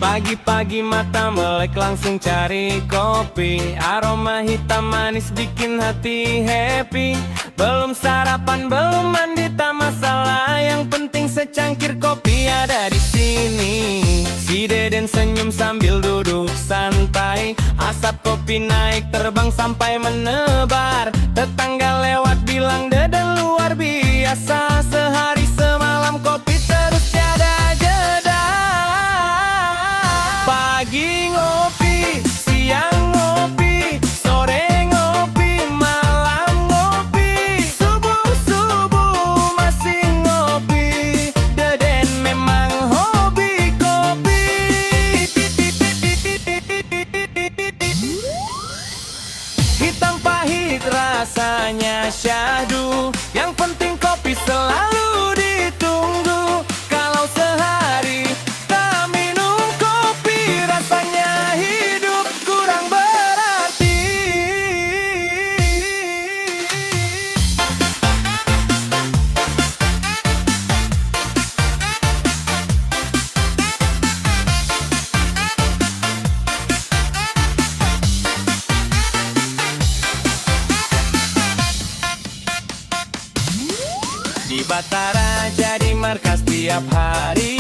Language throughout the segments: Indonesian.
Pagi-pagi mata melek langsung cari kopi. Aroma hitam manis bikin hati happy. Belum sarapan, belum mandi, tak masalah. Yang penting secangkir kopi ada di sini. Si Deden senyum sambil duduk santai. Asap kopi naik terbang sampai menebar. Tetangga lewat bilang Deden luar biasa. Sehari semalam kopi terus tiada jeda. Pagi ngopi, siang ngopi, sore ngopi, malam ngopi, subuh-subuh masih ngopi. Deden memang hobi kopi. Hitam pahit rasanya syahdu. Yang penting kopi selalu ditunggu. Kalau sehari tak minum kopi, rasanya hidup kurang berarti. Di Batara jadi markas tiap hari.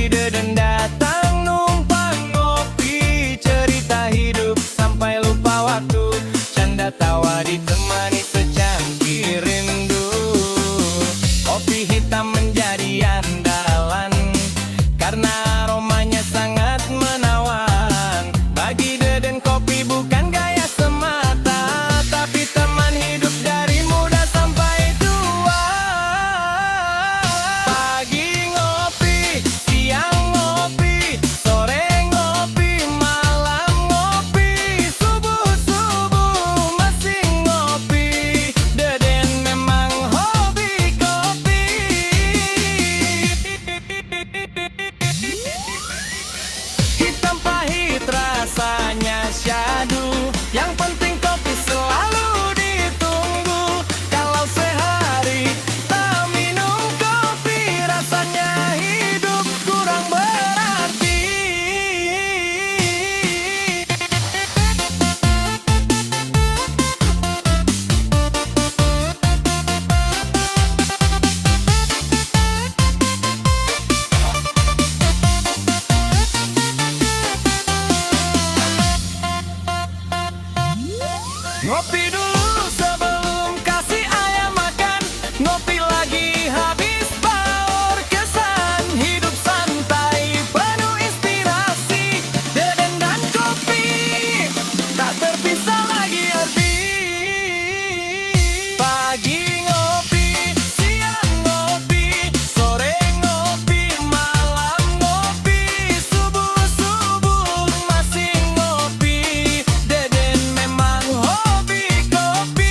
Deden datang numpang ngopi. Cerita hidup sampai lupa waktu. Canda tawa ditemani secangkir rindu. Kopi hitam menjadi andalan karena aromanya sangat menawan. Bagi Deden kopi bukan gaya semata, tapi teman hidup dari muda sampai tua. Pagi ngopi, siang ngopi, sore ngopi, malam ngopi, subuh-subuh masih ngopi. Deden memang hobi kopi. Hitam pahit rasanya syahdu. Yang penting kopi selalu ditunggu. Kalau sehari tak minum kopi, rasanya hidup kurang berarti. Ngopi dulu sebelum kasih ayam makan. Ngopi lagi habis baur kesan. Hidup santai penuh inspirasi. Deden dan kopi tak terpisah lagi arti. Pagi ngopi, siang ngopi, sore ngopi, malam ngopi, subuh-subuh masih ngopi. Deden memang hobi kopi.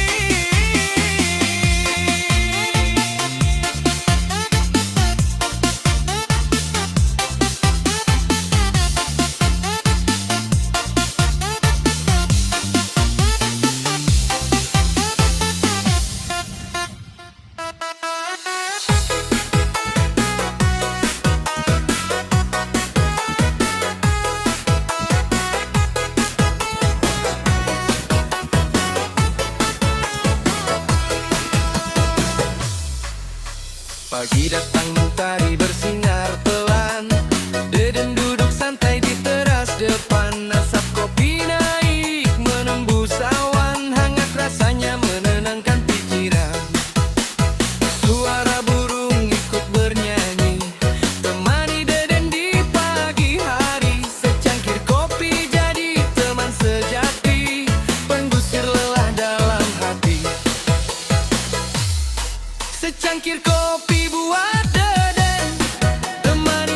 Pagi datang mentari bersinar pelan. Deden duduk santai di teras depan. Asap kopi naik menembus awan. Hangat rasanya menenangkan pikiran. Suara burung ikut bernyanyi temani Deden di pagi hari. Secangkir kopi jadi teman sejati, pengusir lelah dalam hati. Secangkir kopi buat Deden, teman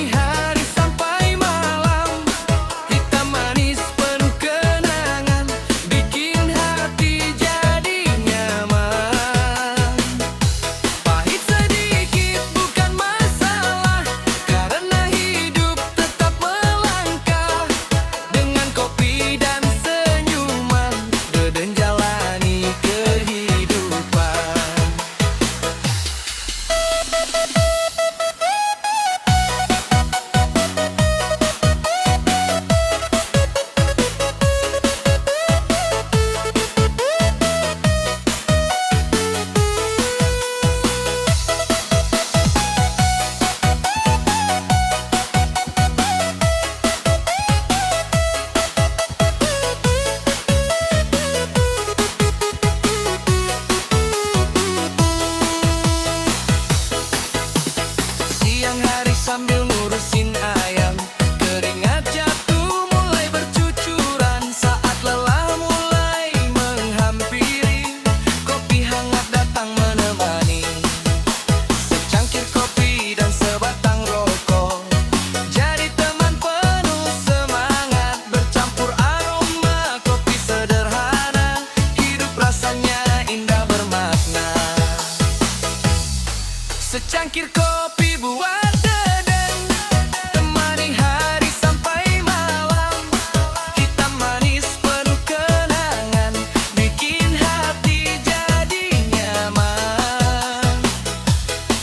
buat Deden, temani hari sampai malam. Hitam manis penuh kenangan, bikin hati jadi nyaman.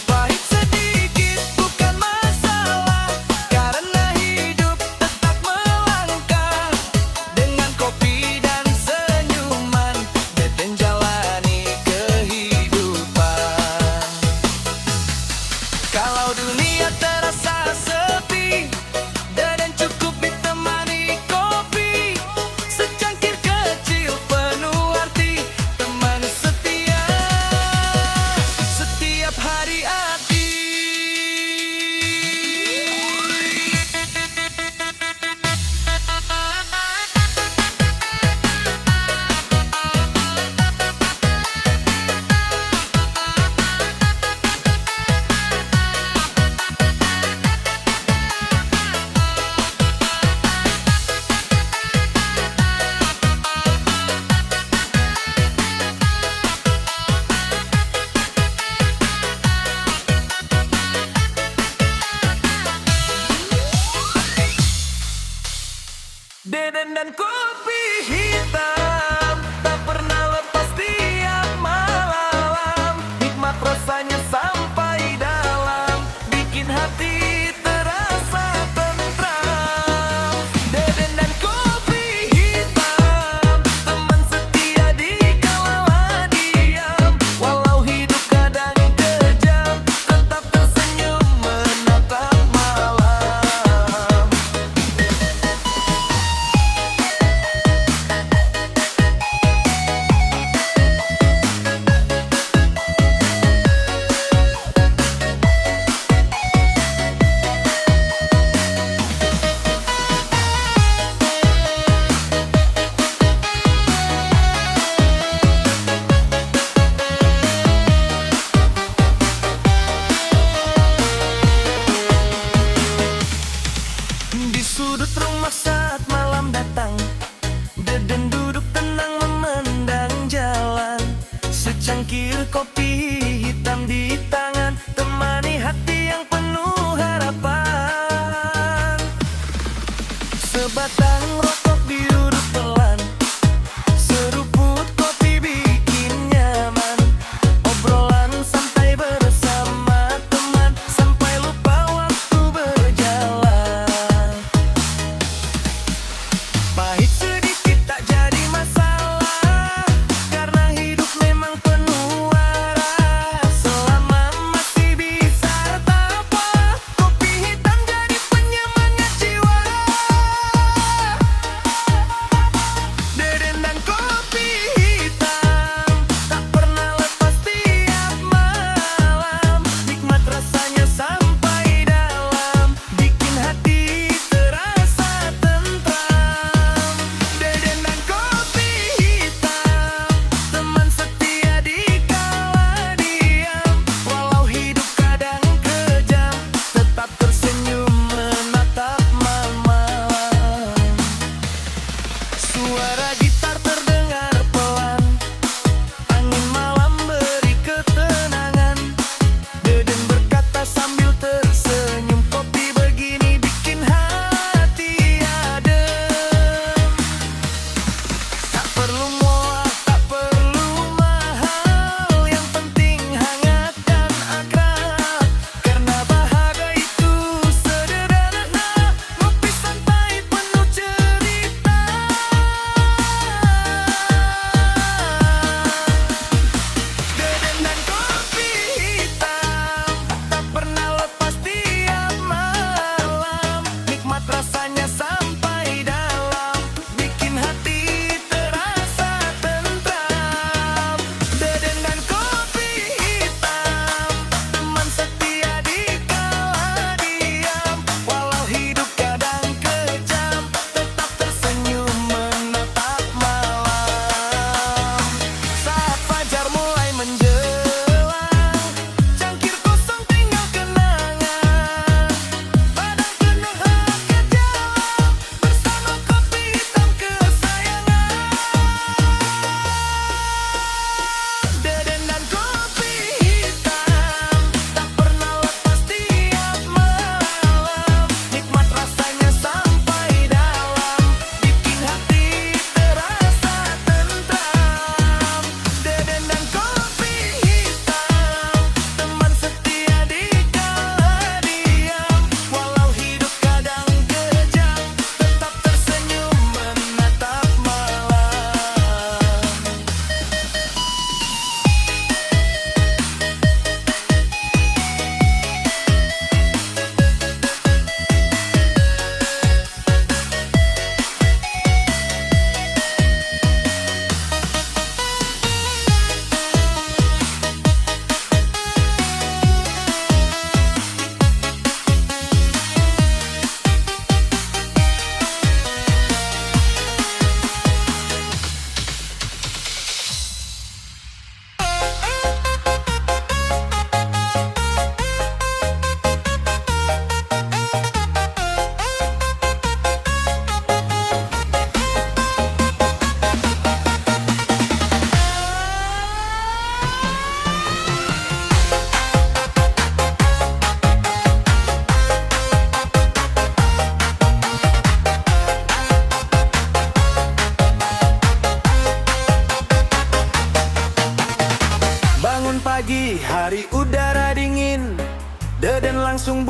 Pahit sedikit bukan masalah, karena hidup tetap melangkah. Dengan kopi dan senyuman, Deden jalani kehidupan. Kalau dunia terasa sepi, Deden cukup ditemani kopi. Secangkir kecil penuh arti, teman setia setiap hari hati. Deden dan kopi hitam tak pernah lepas tiap malam. Nikmat rasanya sampai dalam, bikin hati terasa tentram. Deden dan kopi hitam, teman setia di kala diam. Walau hidup kadang kejam, tetap tersenyum menatap malam.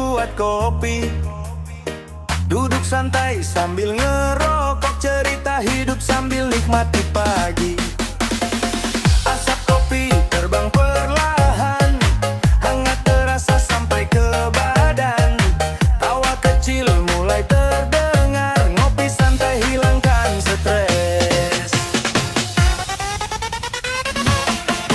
buat kopi. Duduk santai sambil ngerokok, cerita hidup sambil nikmati pagi. Asap kopi terbang perlahan, hangat terasa sampai ke badan. Tawa kecil mulai terdengar, ngopi santai hilangkan stres.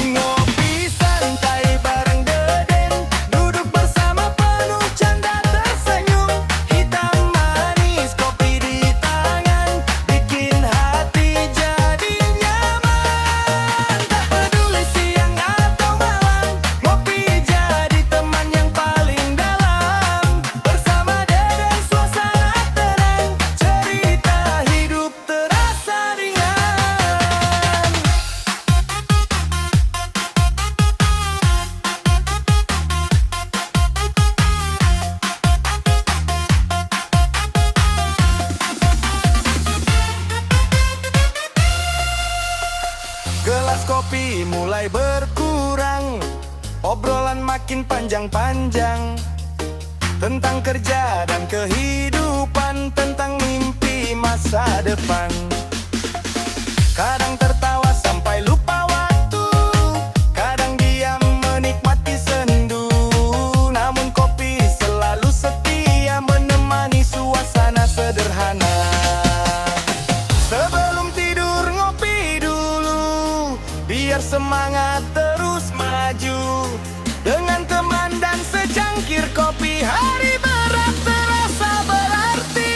Ngopi santai bareng Deden, duduk bersama penuh canda tersenyum. Hitam manis kopi di tangan, bikin hati jadi nyaman. Tak peduli siang atau malam, ngopi jadi teman yang paling dalam. Bersama Deden suasana tenang, cerita hidup terasa ringan. Gelas kopi mulai berkurang, obrolan makin panjang-panjang. Tentang kerja dan kehidupan, tentang mimpi masa depan. Kadang tertawa sampai lupa waktu, kadang diam menikmati sendu. Namun kopi selalu setia menemani suasana sederhana. Sebelum tidur ngopi dulu, biar semangat terus maju. Dengan teman dan secangkir kopi, hari berat terasa berarti.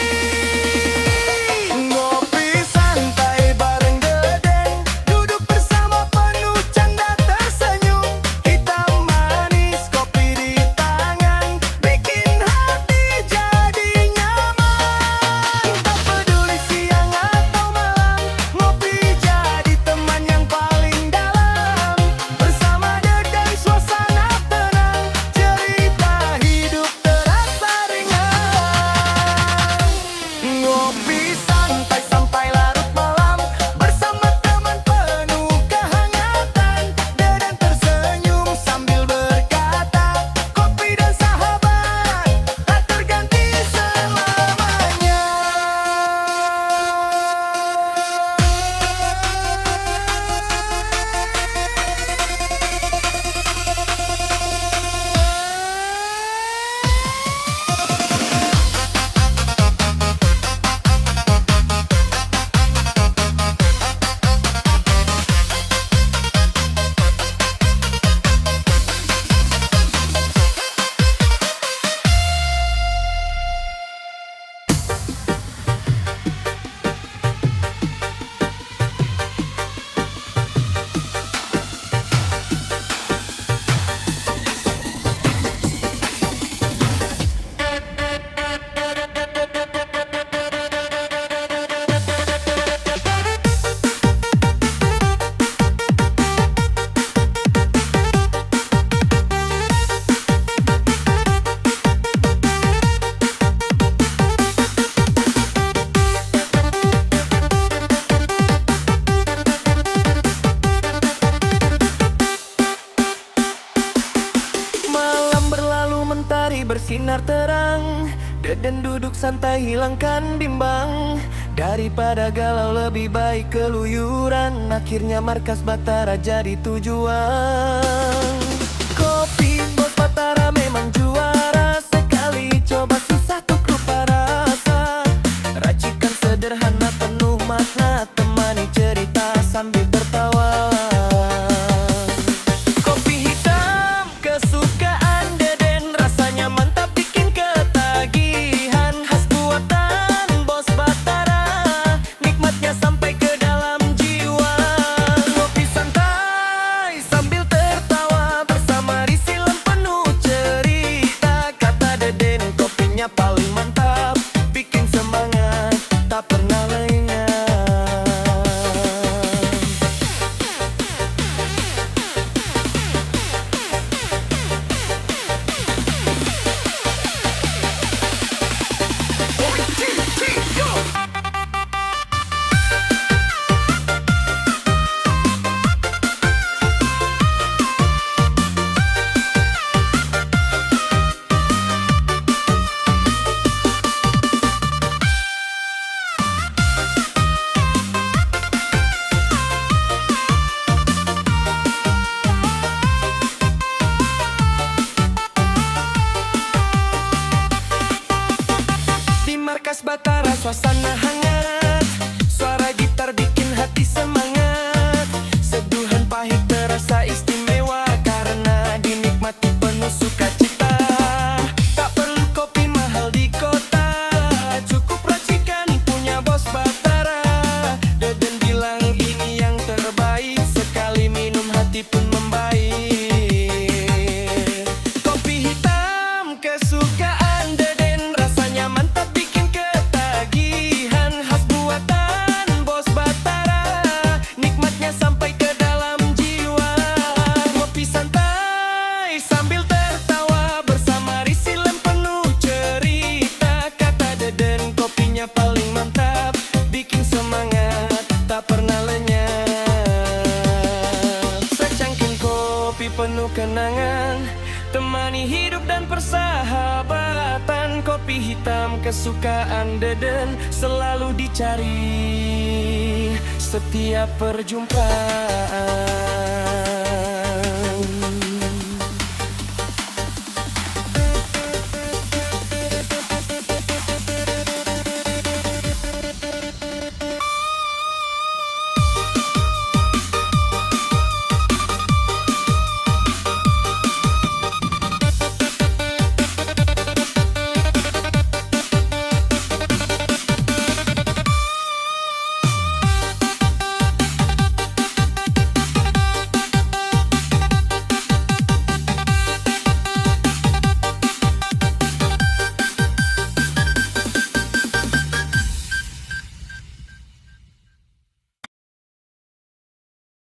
Ngopi santai bareng Deden, duduk bersama penuh canda tersenyum. Hitam manis kopi di tangan, bikin hati jadi nyaman. Tak peduli siang atau malam, ngopi jadi teman yang paling dalam. Bersama Deden suasana tenang, cerita hidup terasa ringan. Ngopi santai sampai larut malam, bersama teman penuh kehangatan. Deden tersenyum sambil berkata, kopi dan sahabat tak terganti selamanya. Malam berlalu mentari bersinar terang, Deden duduk santai hilangkan bimbang. Daripada galau lebih baik keluyuran, akhirnya markas Batara jadi tujuan. Kopi bos Batara memang juara, sekali coba susah tuk lupa rasa. Racikan sederhana penuh makna, temani cerita sambil tertawa. Kopi hitam kesukaan Deden, rasanya mantap bikin ketagihan. Khas buatan bos Batara, nikmatnya sampai ke dalam jiwa. Ngopi santai sambil tertawa, suasana hangat, suara gitar bikin hati semangat. Seduhan pahit terasa istimewa karena dinikmati penuh sukacita. Tak perlu kopi mahal di kota, cukup racikan punya Bos Batara. Deden bilang ini yang terbaik, sekali minum hati pun membaik. Kopi hitam kesukaan Deden, rasanya mantap bikin ketagihan. Khas buatan Bos Batara, nikmatnya sampai ke dalam jiwa. Ngopi santai sambil tertawa bersama risi lem penuh cerita. Kata Deden kopinya paling mantap, bikin semangat tak pernah lenyap. Secangkir kopi penuh kenangan, temani hidup dan persahabatan. Kopi hitam kesukaan Deden, selalu dicari setiap perjumpaan.